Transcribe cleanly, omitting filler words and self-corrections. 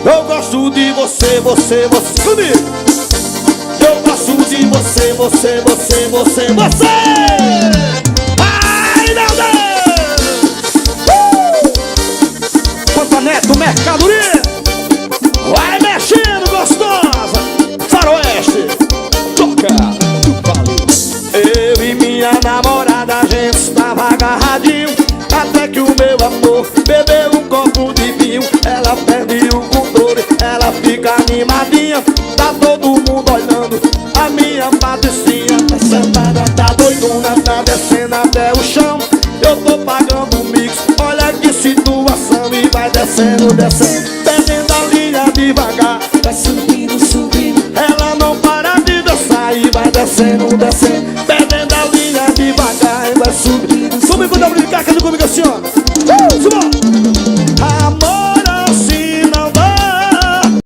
Eu gosto de você, você comigo. Eu gosto de você, você. Ai, meu Deus! Pantaneto, mercadoria. Vai mexendo, gostosa. Faroeste, toca do palo. Eu e minha namorada, a gente estava agarradinho, até que o meu amor bebeu um copo de vinho. Ela perde o controle, ela fica animadinha. Tá todo mundo olhando a minha patricinha. Tá sentada, tá doidona, tá descendo até o chão. Eu tô pagando o mix, olha que situação. E vai descendo, perdendo a linha devagar. Vai subindo, subindo. Ela não para de dançar e vai descendo, perdendo a linha devagar. E vai subindo, subindo, brincar.